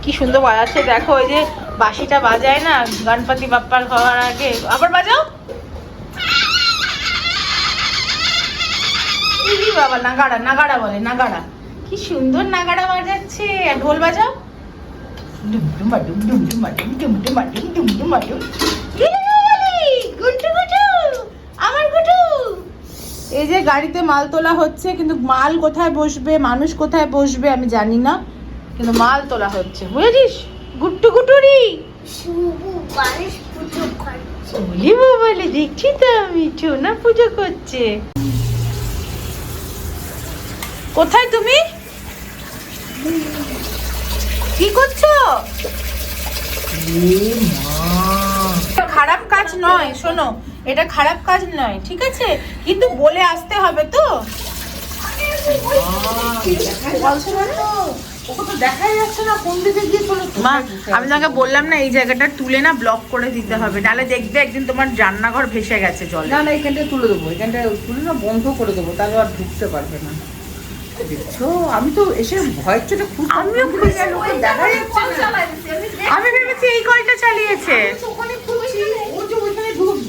কি সুন্দর বাজাচ্ছে দেখো, ওই যে বাঁশিটা বাজায় না গণপতি বাপ্পার হওয়ার আগে, আবার বাজাও। বাবা নাগাড়া, নাগাড়া বলে, নাগাড়া। কি সুন্দর নাগাড়া বাজাচ্ছে। আর ঢোল বাজাও। ডুমডুমা ডুম ডুমডুমা ডুম ডুমডুমা ডুম ডুমডুমা ডুম। গুটু গুটু, আমার গুটু। এই যে গাড়িতে মাল তোলা হচ্ছে, কিন্তু মাল কোথায় বসবে, মানুষ কোথায় বসবে আমি জানি না, কিন্তু মাল তোলা হচ্ছে, বুঝেছিস? গুট্টু গুটুরি বলে দেখছি তো আমি, চোনা পুজো করছে। কোথায় তুমি, কি করছো? খারাপ কাজ নয়, শোনো, এটা খারাপ কাজ নয়, ঠিক আছে, কিন্তু বলে আসতে হবে তো। আমি তোমাকে বললাম না এই জায়গাটা তুলে না ব্লক করে দিতে হবে, নাহলে দেখবে একদিন তোমার রান্নাঘর ভেসে গেছে জল। না না, এখানটা তুলে দেবো, এখানটা তুলে না বন্ধ করে দেবো, তাহলে আর ঢুকতে পারবে না। দেখছো, আমি তো এসে ভয়ের চোটে আমিও দেখা যাচ্ছে না। আমি ভেবেছি এই কলটা চালিয়েছে,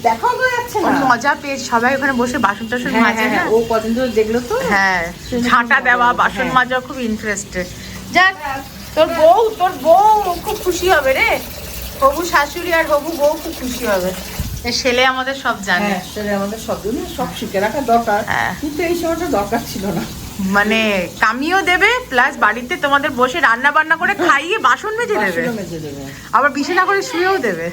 দেখাও যাচ্ছে না। মজা পেয়েছে সবাই ওখানে বসে বাসন টাসন মাজে না, ও কদিন ধরে দেখলো তো। হ্যাঁ, ঝাঁটা দেওয়া, বাসন মাজা খুব ইন্টারেস্টেড। যাক, তোর বউ খুব খুশি হবে রে, হবু শাশুড়ি আর হবু বউ খুব খুশি হবে। ছেলে আমাদের সব জানে, ছেলে আমাদের সব জানে, সব শিখে রাখা দরকার, কিন্তু এই সময়টা দরকার ছিল না। মানে কামিও দেবে, প্লাস বাড়িতে তোমাদের বসে রান্না বান্না করে খাইয়ে বাসন মেজে দেবে, আবার বিছানা করে শুয়েও দেবে।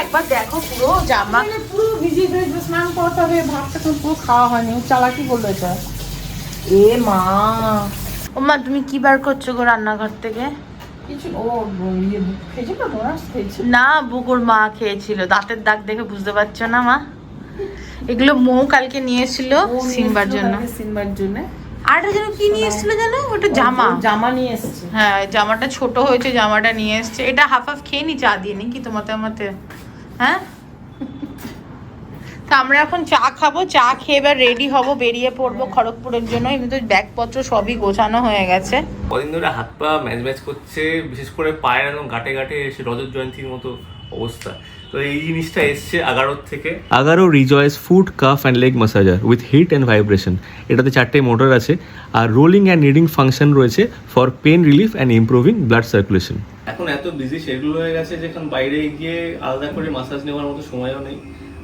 একবার দেখো পুরো জামা পুরো ভিজিয়ে ফেলেছে, স্নান করতে হবে, ভাতটা তো পুরো খাওয়া হয়নি, চালাকি বললো এটা। এ মা, ও মা তুমি কি বার করছো গো রান্নাঘর থেকে? না, বুকুর মা খেয়েছিল, দাঁতের দাগ দেখে বুঝতে পারছো না মা? এগুলো মৌ কালকে নিয়ে এসেছিল সিনবার জন্য। আর যেন কি নিয়ে এসেছিল জানো, ওটা জামা নিয়ে এসেছে। হ্যাঁ, জামাটা ছোট হয়েছে, জামাটা নিয়ে এসেছে। এটা হাফ হাফ খেয়ে নি, চা দিয়ে নি কি তোমাতে আমাতে? হ্যাঁ, তা আমরা এখন চা খাবো, চা খেয়ে এবার রেডি হব, বেরিয়ে পড়বো খড়গপুরের জন্য। এমনি তো ব্যাগপত্র সবই গোছানো হয়ে গেছে। কদিন ধরে হাত পা ম্যাচ ম্যাচ করছে, বিশেষ করে পায়ের একদম গাঁটে গাঁটে এসে রজত জয়ন্তীর মতো অবস্থা। তো এই জিনিসটা এসছে আগারোর থেকে। Agaro Rejoice foot calf and leg massager with heat and vibration. এটাতে 4টে মোটর আছে আর রোলিং অ্যান্ড নিডিং ফাংশন রয়েছে for pain relief and improving blood circulation. এখন এত বিজি শিডিউল হয়ে গেছে যে এখন বাইরে গিয়ে আলাদা করে মাসাজ নেওয়ার মতো সময়ও নেই,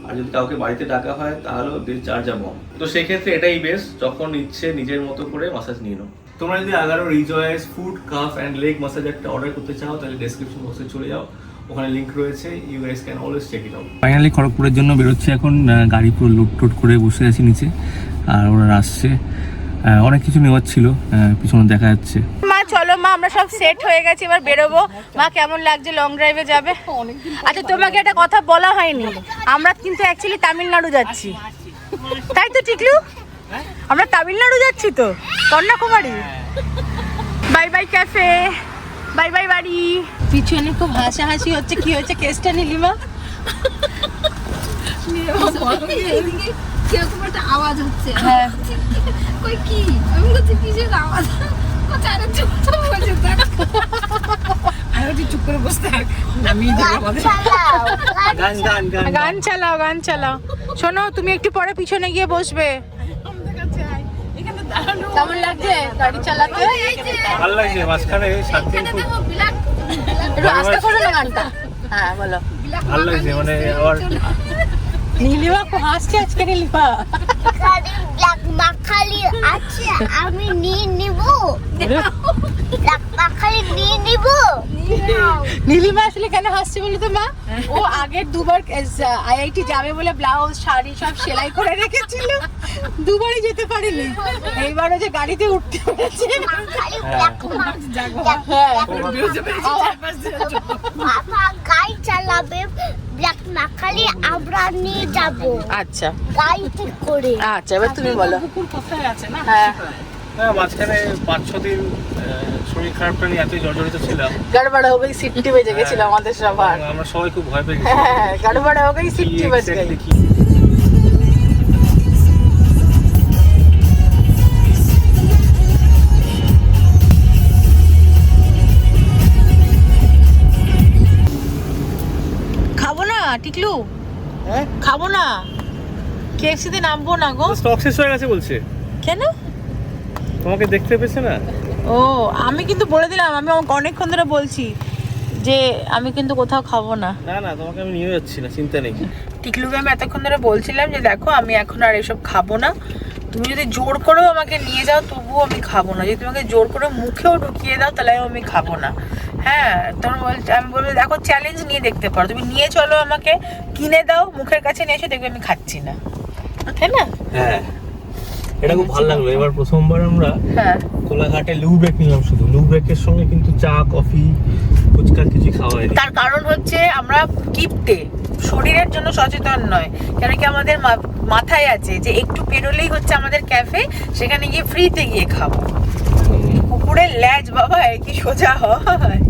আর যদি কাউকে বাড়িতে ডাকা হয় তাহলেও চার্জ কম। তো সেক্ষেত্রে এটাই বেস্ট, যখন ইচ্ছে নিজের মতো করে মাসাজ নিয়ে নাও। তোমরা যদি Agaro Rejoice foot calf and leg ম্যাসাজারটা অর্ডার করতে চাও তাহলে ডেসক্রিপশন বক্সে চলে যাও, ওখানে লিংক রয়েছে, you guys can always check it out. Finally খড়গপুরের জন্য বেরোচ্ছে এখন, গাড়ি পুরো লোড টোড করে বসে আছি নিচে, আর ওরা আসছে। অনেক কিছু নেওয়ার ছিল, পিছনে দেখা যাচ্ছে। মা চলো মা, আমরা সব সেট হয়ে গেছি, এবার বেরোবো। মা কেমন লাগছে লং ড্রাইভে যাবে? আচ্ছা তোমাকে একটা কথা বলা হয়নি, আমরা কিন্তু অ্যাকচুয়ালি তামিলনাড়ু যাচ্ছি, তাই তো টিকলু? আমরা তামিলনাড়ু যাচ্ছি তো, Kanyakumari. Bye bye cafe, bye bye বাড়ি। পিছনে খুব হাসাহাসি হচ্ছে, কি হচ্ছে কেসটা নীলিমা? কিরকম একটা আওয়াজ হচ্ছে। হ্যাঁ, কই কি আমি বলছি কিসের আওয়াজ? চারে চুপ বসে থাক, আর চুপ করে বসে থাক, নামিয়ে দেবো আমাদের। গান চালাও, গান চালাও। শোনো, তুমি একটু পরে পিছনে গিয়ে বসবে। কেমন লাগছে গাড়ি চালাতে? ভালো লাগছে, মাঝখানে 7 দিন খুব একটু আস্তে করো না গানটা। হ্যাঁ বলো। ভালো লাগছে, মানে আবার নীলিমা খুব হাসছে আজকে। নীলিমা ব্ল্যাক মাখালি আছে, আমি নিয়ে নিব। ব্ল্যাক মাখালি নিয়ে নিব। নীলিমা আসলে কেন হাসছে বলো তো মা? ও আগের দুবার আইআইটি যাবে বলে ব্লাউজ শাড়ি সব সেলাই করে রেখেছিল, দুবারই যেতে পারেনি। এইবারও যে গাড়িতে উঠতে পেরেছে। বাবা গাড়ি চালাবে, ব্ল্যাক মাখালি আমরা নিয়ে যাব। আচ্ছা গাড়িতে করে। আচ্ছা, এবার তুমি বলো। কোথায় আছে না? হ্যাঁ, মাঝখানে 5-6 দিন শরীর খারাপটা নিয়ে এতই জর্জরিত ছিলাম, গড়বড় হয়ে গেই, সিটি বেজে গেছিল আমাদের সবার। আমরা সবাই খুব ভয় পেয়ে গেছি। হ্যাঁ, গড়বড় হয়ে গেই, সিটি বেজে গেই। টিকলু হ্যাঁ খাবো না, KFC তে নামবো না গো। স্টক শেষ হয়ে গেছে বলছে, কেন? তোমাকে দেখতে পেয়েছে না। ও আমি কিন্তু বলে দিলাম, আমি অনেকক্ষণ ধরে বলছি যে আমি কিন্তু কোথাও খাবো না। না না, তোমাকে আমি নিয়ে যাচ্ছি না, চিন্তা নেই। টিকলুকে আমি এতক্ষণ ধরে বলছিলাম যে দেখো আমি এখন আর এসব খাবো না, তুমি যদি জোর করেও আমাকে নিয়ে যাও তবুও আমি খাবো না, যদি তোমাকে জোর করে মুখেও ঢুকিয়ে দাও তাহলে আমি খাবো না। হ্যাঁ তোমার আমি বলবো দেখো চ্যালেঞ্জ নিয়ে দেখতে পারো, তুমি নিয়ে চলো আমাকে, কিনে দাও, মুখের কাছে নিয়ে এসে দেখবে আমি খাচ্ছি না, তাই না? হ্যাঁ এটা খুব ভালো লাগলো। এবার প্রথমবার আমরা হ্যাঁ কোলাঘাটে লু ব্রেক নিলাম, শুধু লু ব্রেকের সঙ্গে কিন্তু চা কফি ফুচকা কিছু খাওয়া হয়নি। তার কারণ হচ্ছে আমরা কিপটে, শরীরের জন্য সচেতন নয়, কেন কি আমাদের মাথায় আছে যে একটু পেরোলেই হচ্ছে আমাদের ক্যাফে, সেখানে গিয়ে ফ্রিতে গিয়ে খাবো। কুকুরের ল্যাজ বাবা কি সোজা হয়?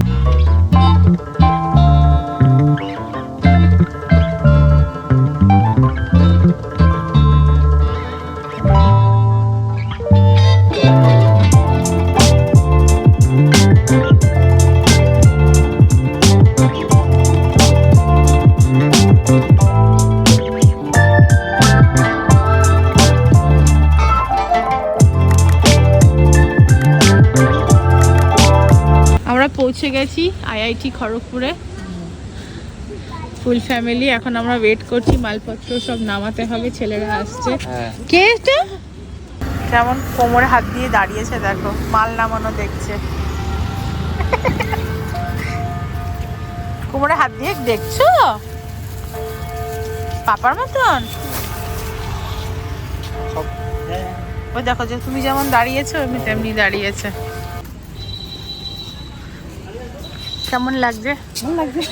আমরা পৌঁছে গেছি IIT খড়গপুরে, ফুল ফ্যামিলি। এখন আমরা ওয়েট করছি, মালপত্র সব নামাতে হবে, ছেলেরা আসছে। কে এটা? কেমন কোমরে হাত দিয়ে দাঁড়িয়েছে দেখো, মাল নামানো দেখছে, কোমরে হাত দিয়ে দেখছো পাপার মতন। ওই দেখো যে তুমি যেমন দাঁড়িয়েছো এমনি তেমনি দাঁড়িয়েছে। কেমন লাগছে? ভালো লাগছে।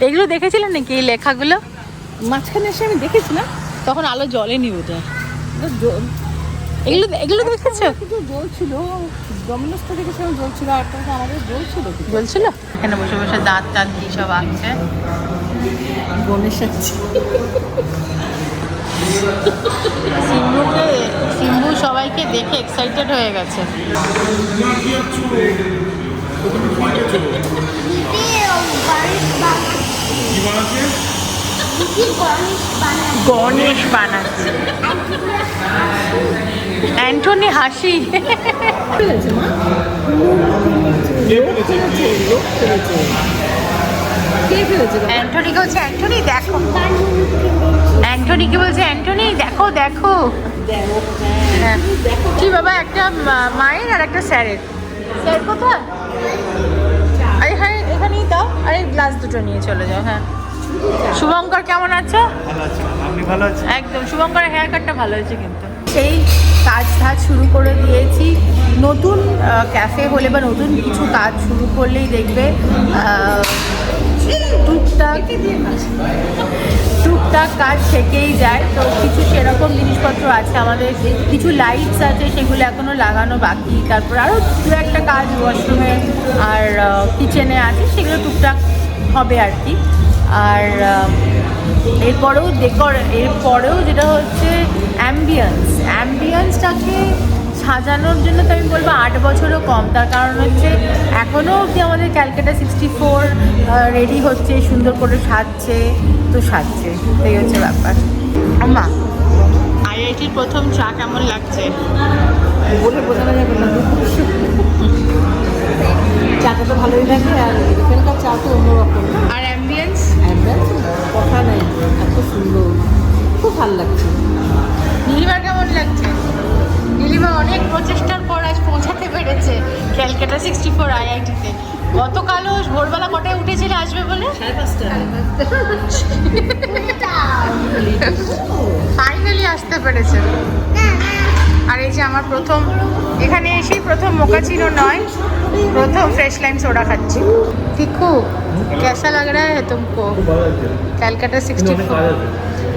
এগুলো দেখেছিলেন নাকি এই লেখাগুলো? মাঝখানে এসে আমি দেখেছিলাম, তখন আলো জ্বলেনি ওটা। জল এগুলো দেখেছো? কিন্তু জল ছিল, ডমিনোসটা দেখেছিলাম জল ছিল, আর তখন আমাদের জল ছিল। বলছিল এখানে বসে বসে দাঁত টাত দিয়ে সব আঁকছে। গণেশ আছে সিম্বু সবাইকে দেখে এক্সাইটেড হয়ে গেছে। গণেশ বানাচ্ছে অ্যান্টনি হাসি। অ্যান্টনিকে বলছে অ্যান্টনি দেখো, অ্যান্টনিকে বলছে অ্যান্টনি দেখো দেখো। হ্যাঁ কি বাবা, একটা মায়ের আর একটা স্যারের। স্যার কোথায়? আরে হ্যাঁ এখানেই দাও, আরে গ্লাস দুটো নিয়ে চলে যাও। হ্যাঁ শুভঙ্কর কেমন আছো? আপনি ভালো আছেন? একদম, শুভঙ্করের হেয়ার কাটটা ভালো হয়েছে কিন্তু। সেই কাজ শুরু করে দিয়েছি। নতুন ক্যাফে হলে বা নতুন কিছু কাজ শুরু করলেই দেখবে টুকটাক কাজ থেকেই যায়। তো কিছু সেরকম জিনিসপত্র আছে আমাদের, কিছু লাইটস আছে সেগুলো এখনও লাগানো বাকি, তারপর আরও দু একটা কাজ ওয়াশরুমে আর কিচেনে আছে, সেগুলো টুকটাক হবে আর কি। আর এরপরেও যেটা হচ্ছে অ্যাম্বিয়েন্সটাকে সাজানোর জন্য তো আমি বলবো 8 বছরও কম। তার কারণ হচ্ছে এখনও অবধি আমাদের ক্যালকাটা 64 রেডি হচ্ছে, সুন্দর করে সাজছে, এই হচ্ছে ব্যাপার। আম্মা IITর প্রথম চা কেমন লাগছে? বলে বোঝানো যাবে না, চাটা তো ভালোই লাগে, আর এখানকার চা তো অন্যরকম। আর অ্যাম্বিয়েন্স কথা নেই, এত সুন্দর, খুব ভালো লাগছে। নীলিমার কেমন লাগছে? নীলিমা অনেক প্রচেষ্টার পর আজ পৌঁছাতে পেরেছে ক্যালকাটা 64 IITতে। গতকালও ভোরবেলা কটায় উঠেছিলে আসবে বলে? 5:30। ফাইনালি আসতে পেরেছে। আর এই যে আমার প্রথম এখানে এসেই প্রথম মোকাচিনো নয়, প্রথম ফ্রেশ লাইম সোডা খাচ্ছি। টিকু कैसा लग रहा है तुमको ক্যালকাটা 64?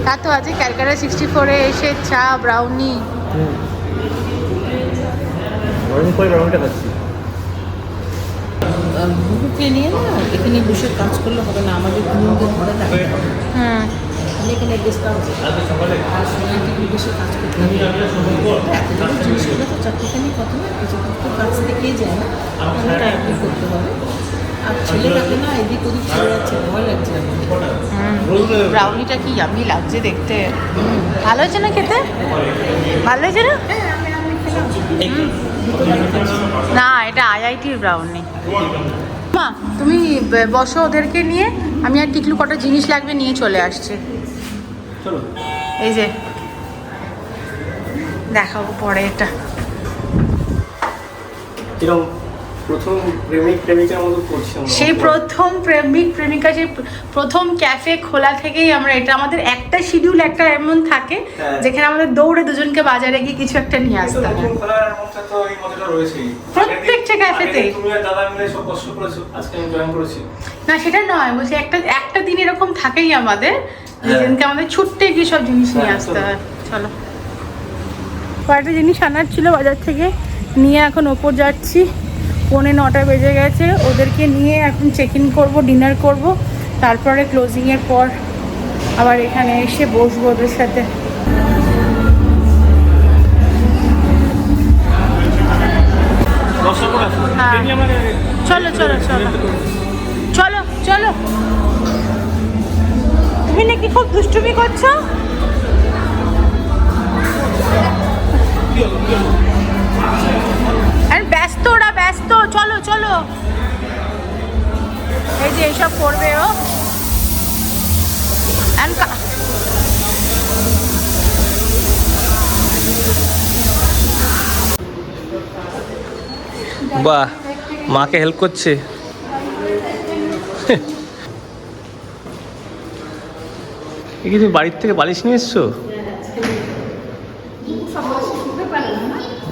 তা তো আছে ক্যালকাটা 64-এ এসে চা ব্রাউনি। বুকুকে নিয়ে না এখানে বসে কাজ করলে হবে না, আমাদের দুজনকে ঘরে থাকতে হবে। এখানে গেস্ট হাউস আর সোনাকে বসে কাজ করতে হবে। এতগুলো জিনিসগুলো তো চারটেখানি কত না, কিছু কিছু কাজ থেকেই যায় না, টাইম করতে হবে। আর ছেলেটাকে না এদিক ওদিক চলে যাচ্ছে, ভয় লাগছে আমার। ব্রাউনিটা কি ইয়ামি লাগছে দেখতে। ভালো হয়েছে না খেতে? ভালো হয়েছে না? না, এটা আইআইটির ব্রাউনি। মা তুমি বসো ওদেরকে নিয়ে, আমি আর টিকলু কটা জিনিস লাগবে নিয়ে চলে আসছি। এই যে দেখাবো পরে এটা। প্রথম প্রেমিক প্রেমিকার মতো করছি সেই প্রথম প্রেমিক প্রেমিকা, সেই প্রথম ক্যাফে খোলা থেকেই আমরা, এটা আমাদের একটা শিডিউল একটা এমন থাকে যেখানে আমাদের দৌড়ে দুজনকে বাজারে গিয়ে কিছু একটা নিয়ে আসতে হবে। প্রত্যেকটা ক্যাফেতে। না সেটা নয়, বলছি একটা দিন এরকম থাকেই আমাদের, যেদিনকে আমাদের ছুটতে গিয়ে সব জিনিস নিয়ে আসতে হয়। চলো, কয়েকটা জিনিস আনার ছিল বাজার থেকে, নিয়ে এখন ওপর যাচ্ছি। 9:45 বেজে গেছে। ওদেরকে নিয়ে এখন চেক ইন করবো, ডিনার করব, তারপরে ক্লোজিংয়ের পর আবার এখানে এসে বসবো ওদের সাথে। হ্যাঁ চলো চলো চলো চলো চলো। তুমি নাকি খুব দুষ্টুমি করছো? আর ব্যস্ত, ওরা ব্যস্ত। চলো চলো, এই যে এইসব করবে ও। বাহ, মাকে হেল্প করছে। এই কি তুমি বাড়ির থেকে বালিশ নিয়ে এসছো?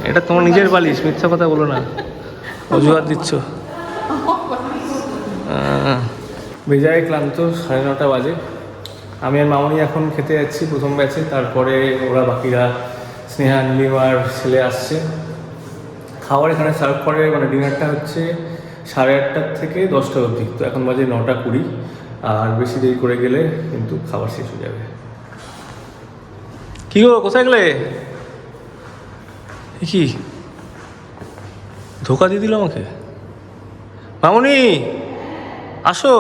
এটা তোমার নিজের বালিশ, মিথ্যা কথা বলো না, অজুহাত দিচ্ছ। বেজায় ক্লান্ত, 9:30 বাজে। আমি আর মামনি এখন খেতে যাচ্ছি প্রথম ব্যাচে, তারপরে ওরা বাকিরা স্নেহা, নীলিমার ছেলে আসছে। খাবার এখানে সার্ভ করে, মানে ডিনারটা হচ্ছে 8:30 থেকে 10টা অবধি। তো এখন বাজে 9:20, আর বেশি দেরি করে গেলে কিন্তু খাবার শেষ হয়ে যাবে। কি গো, কোথায় গেলে? কি ধোকা দিয়ে দিল আমাকে? মামনি আসো।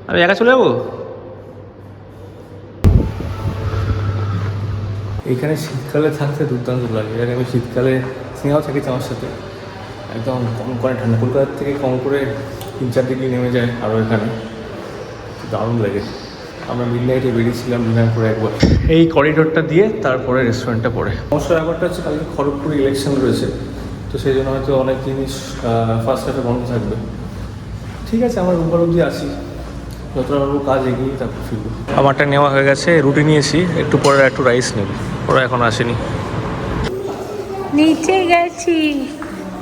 আমি একা চলে যাবো? এখানে শীতকালে থাকতে দুর্দান্ত লাগে। এর আগে আমি শীতকালে স্নেহাও থেকেছি আমার সাথে, একদম কম করে ঠান্ডা, কলকাতার থেকে কম করে 3-4 ডিগ্রি নেমে যায় আরও। এখানে দারুণ লাগে। আমরা মিডনাইটে বেরিয়েছিলাম ডিনার করে একবার। এই করিডোরটা দিয়ে তারপরে রেস্টুরেন্টটা পড়ে। সমস্যার ব্যাপারটা হচ্ছে কালকে খড়গপুরে ইলেকশন রয়েছে, তো সেই জন্য হয়তো অনেক জিনিস ফার্স্ট হাফে বন্ধ থাকবে। ঠিক আছে, আমার উপর অবধি আসি, যতটা পারবো কাজ এগিয়ে তারপর ফিরবো। আমারটা নেওয়া হয়ে গেছে, রুটি নিয়েছি, একটু পরে একটু রাইস নেব। ওরা এখন আসেনি। নিচে গেছি।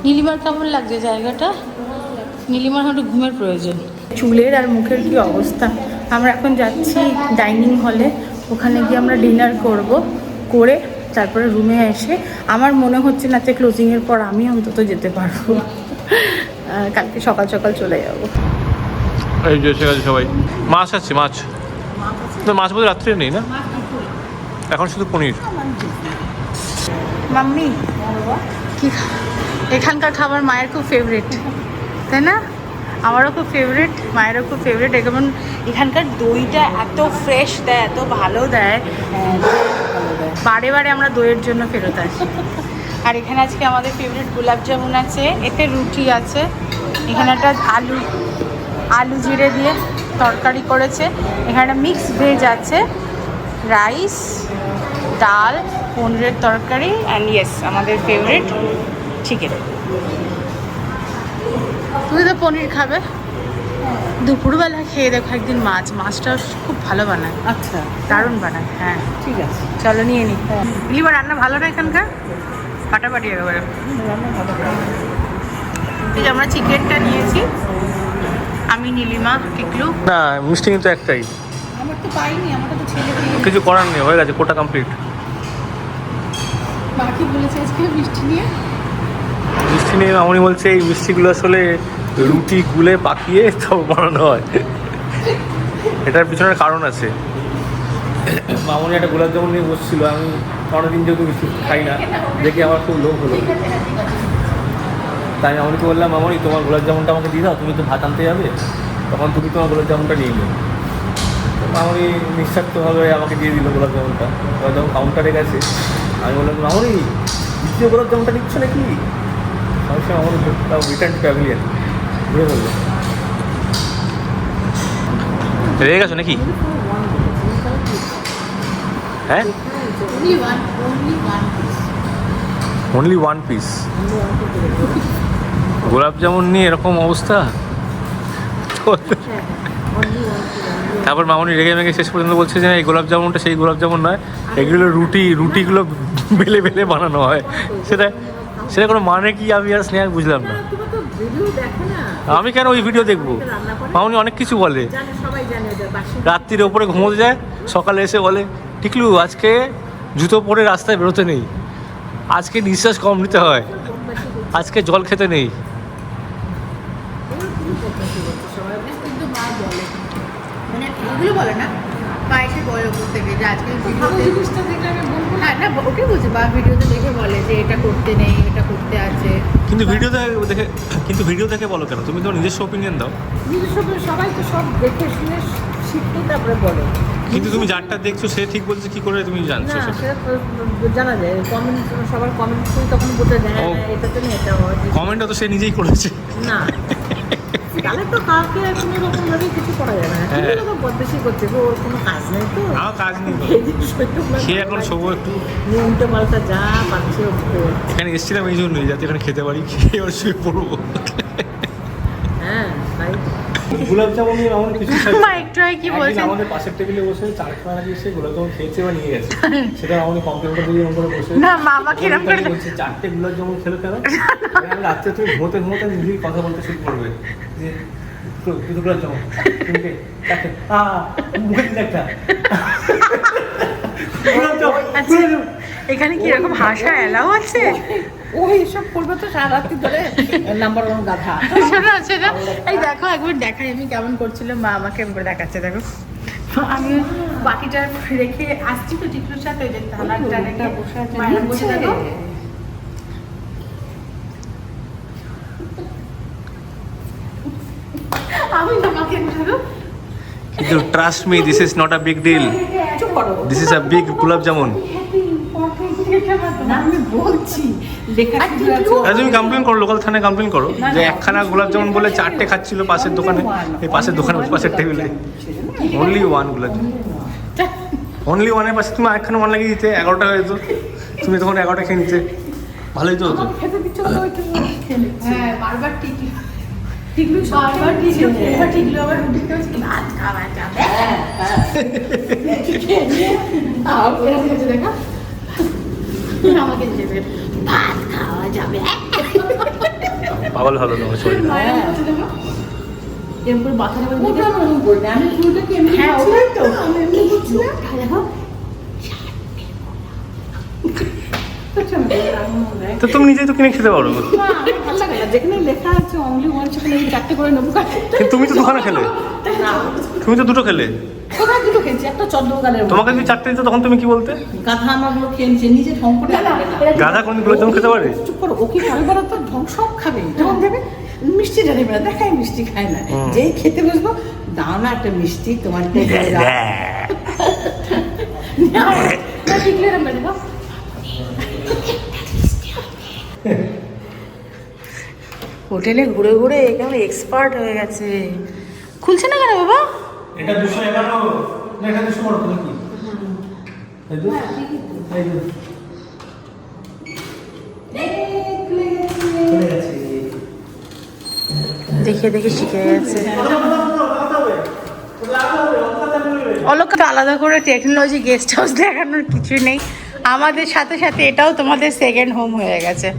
নীলিমার কেমন লাগছে জায়গাটা? নীলিমার একটু ঘুমের প্রয়োজন। চুলের আর মুখের কি অবস্থা। আমরা এখন যাচ্ছি ডাইনিং হলে, ওখানে গিয়ে আমরা ডিনার করে তারপরে রুমে এসে, আমার মনে হচ্ছে না যে ক্লোজিংয়ের পর আমি অন্তত যেতে পারবো। কালকে সকাল সকাল চলে যাবো। এই যে এসে গেছে সবাই। মাছ আছে, মাছ তো মাছ বোধহয় রাত্রে নেই না, এখন শুধু পনির। মাম্মি কি এখানকার খাবার মায়ের খুব ফেভারিট, তাই না? আমারও খুব ফেভারিট, মায়েরও খুব ফেভারিট। যেমন এখানকার দইটা এত ফ্রেশ দেয়, এত ভালো দেয়, বারে বারে আমরা দইয়ের জন্য ফেরত আসি। আর এখানে আজকে আমাদের ফেভারিট গোলাপ জামুন আছে, এতে রুটি আছে, এখানে একটা আলু জিরে দিয়ে তরকারি করেছে, এখানে মিক্স ভেজ আছে, রাইস, ডাল, পনিরের তরকারি, অ্যান্ড ইয়েস আমাদের ফেভারিট চিকেন। তুমি তো পনির খাবে, দুপুরবেলা খেয়ে দেখো একদিন মাছটা খুব ভালো বানায়। আচ্ছা, দারুণ বানায়। হ্যাঁ ঠিক আছে, চলো নিয়ে নিই। নীলিমা রান্না ভালো না এখানকার? ফাটাফাটি একেবারে। এই যে আমরা চিকেনটা নিয়েছি, আমি, নীলিমা, টিকলু। না, মিষ্টি কিন্তু একটাই। আমার তো পাইনি, আমাকে তো ছেলে দিয়ে কিছু করার নেই, হয়ে গেছে, কোটা কমপ্লিট। বাকি বলেছে আজকে মিষ্টি নিয়ে। মিষ্টি নিয়ে মামনি বলছে এই মিষ্টিগুলো আসলে রুটি গুলে পাকিয়ে তারপর বানানো হয়, এটার পিছনের কারণ আছে। মামনি একটা গোলাপ জামুন নিয়ে বসছিল, আমি অনেকদিন যেহেতু মিষ্টি খাই না, দেখে আমার খুব লোভ হলো। তাই আমি মামনিকে বললাম, মামনি তোমার গোলাপ জামুনটা আমাকে দিয়ে দাও, তুমি তো ভাত আনতে যাবে, তখন তুমি তোমার গোলাপ জামুনটা নিয়ে নেবে। মামনি নিঃস্বার্থভাবে আমাকে দিয়ে দিল গোলাপ জামুনটা। এবার যখন কাউন্টারে গেছে আমি বললাম, মামনি দ্বিতীয় গোলাপ জামুনটা নিচ্ছ নাকি? সঙ্গে সঙ্গে আমার রিটার্ন প্যাভিলিয়ন ঘুরে বললো, রেগে গেছো নাকি? হ্যাঁ, অনলি ওয়ান পিস গোলাপ জামুন নিয়ে এরকম অবস্থা। তারপর মামনি রেগে মেগে শেষ পর্যন্ত বলছে যে এই গোলাপ জামুনটা সেই গোলাপ জামুন নয়, এগুলো রুটিগুলো বেলে বেলে বানানো হয়। সেটা কোনো মানে কি আমি আর স্নেহা বুঝলাম না। আমি কেন ওই ভিডিও দেখবো? মামনি অনেক কিছু বলে, রাত্রির ওপরে ঘুমোতে যায়, সকালে এসে বলে টিকলু আজকে জুতো পরে রাস্তায় বেরোতে নেই, আজকে নিঃশ্বাস কম নিতে হয়, আজকে জল খেতে নেই। কিন্তু মা বলে, মানে এগুলো বলে না, মা এসে বলে ওপর থেকে যে আজকে জিনিসটা দেখলে আমি বলবো, হ্যাঁ না ওকে বলছে, বা ভিডিওতে দেখে বলে যে এটা করতে নেই, এটা করতে আছে। কিন্তু ভিডিও দেখে বলো কেন? তুমি তো নিজস্ব ওপিনিয়ন দাও। নিজস্ব সবাই তো সব দেখে শুনে শিখতে তারপরে বলে। কিন্তু তুমি যারটা দেখছো সে ঠিক বলছে কি করে তুমি জানছো? না সেটা তো জানা যায়, কমেন্ট সবার কমেন্ট করে তখন বোঝা যায় এটা তো নেই, এটা হয়। কমেন্টটা তো সে নিজেই করেছে না তাহলে তো কাউকে কোনো রকম ভাবে কিছু করা যায় না। বদবেশি করছে, ওর কোনো কাজ নেই তো। আমার কাজ নেই, সে এখন শোবো একটু উল্টো পাল্টা যা পাচ্ছে। এখানে এসেছিলাম এই জন্যই, যাতে এখানে খেতে পারি, খেয়ে আর শুয়ে পড়বো। হ্যাঁ তাই গোলাপ জামুন নিয়ে আমার কিছু মা একটু আগে কি বলছেন, আমাদের পাশের টেবিলে বসে চার খানা লাগিয়ে এসে গোলাপ জামুন খেয়েছে বা নিয়ে গেছে, সেটা আমাদের কমপ্লেনটা দিয়ে করে বসে না মামা কিরম করে বলছে 4টে গোলাপ জামুন খেলো কেন? রাত্রে তুমি ঘুমোতে নিজেই কথা বলতে শুরু করবে যে দুটো গোলাপ জামুন তিনটে চারটে মুখে দিতে একটা গোলাপ জামুন। এখানে কি এরকম হাসা এলাও আছে? ওই সব করবে তো সারা রাত্রি ধরে, নাম্বার ওয়ান গাধা। শোনো সেটা, এই দেখো একবার দেখাই আমি কেমন করছিলাম, মা আমাকে এমন করে দেখাচ্ছে দেখো। আমি বাকিটা রেখে আসছি তো টিকলুর সাথে, যে থালাটা রেখে মায়ের বসে দেখো। আমি তোমাকে দেখো, কিন্তু trust me, this is not a big deal, চুপ করো। দিস ইজ আ বিগ গোলাপ জামুন। না আমি বলছি লেখা তুমি কমপ্লেন করো, লোকাল থানায় কমপ্লেন করো যে একখানা গোলাপ জামুন বলে 4টে খাচ্ছিল পাশের দোকানে, এই পাশের দোকানে পাশের টেবিলে। অনলি ওয়ান গোলাপ জামুন, অনলি ওয়ানের পাশে তুমি আরেকখানা ওয়ান লাগিয়ে দিতে, 11টা হয়ে যেত, তুমি তখন 11টা খেয়ে নিতে, ভালোই তো হতো। খেতে দিচ্ছ না ওইটা হ্যাঁ বারবার টিকলু বারবার টিকলু আবার রুটি খাওয়াচ্ছে, ভাত খাওয়া যাবে দেখা আমাকে ভাত খাওয়া যাবে, পাগল হলো না শরীর। এরকম করে মাথা নেবে, আমি পুরোটাকে এমনি হ্যাঁ ওটাই তো আমি এমনি করছিলাম। দেখো তো তুমি নিজেই তো কিনে খেতে পারো। ভালো লাগে না, যেখানে লেখা আছে অনলি ওয়ান সেখানে 4টে করে নেবো। কিন্তু তুমি তো দোকানে খেলে, তুমি তো দুটো খেলে, কোথায় দুটো খেয়েছি, একটা চন্দ্রগালের তোমাকে যদি 4টে দিত তখন তুমি কি বলতে? গাধা আমাগুলো খেয়ে নিচ্ছে, নিজে ঢং করে খাবে না। গাধা কোন গোলাপ জামুন খেতে পারে? চুপ করো, ওকে খাবে বলো তো, ঢং সব খাবে, যখন দেবে মিষ্টিটা দেবে না, দেখায় মিষ্টি খায় না, যেই খেতে বসবো দাও না একটা মিষ্টি তোমার হোটেলে ঘুরে ঘুরে কেমন এক্সপার্ট হয়ে গেছে। খুলছে না কেন বাবা? এটা 211 না, এটা 212 নাকি? দেখে দেখে শিখে গেছে। অলোকটা আলাদা করে টেকনোলজি গেস্ট হাউস দেখানোর কিছু নেই, আমাদের সাথে সাথে এটাও তোমাদের সেকেন্ড হোম হয়ে গেছে।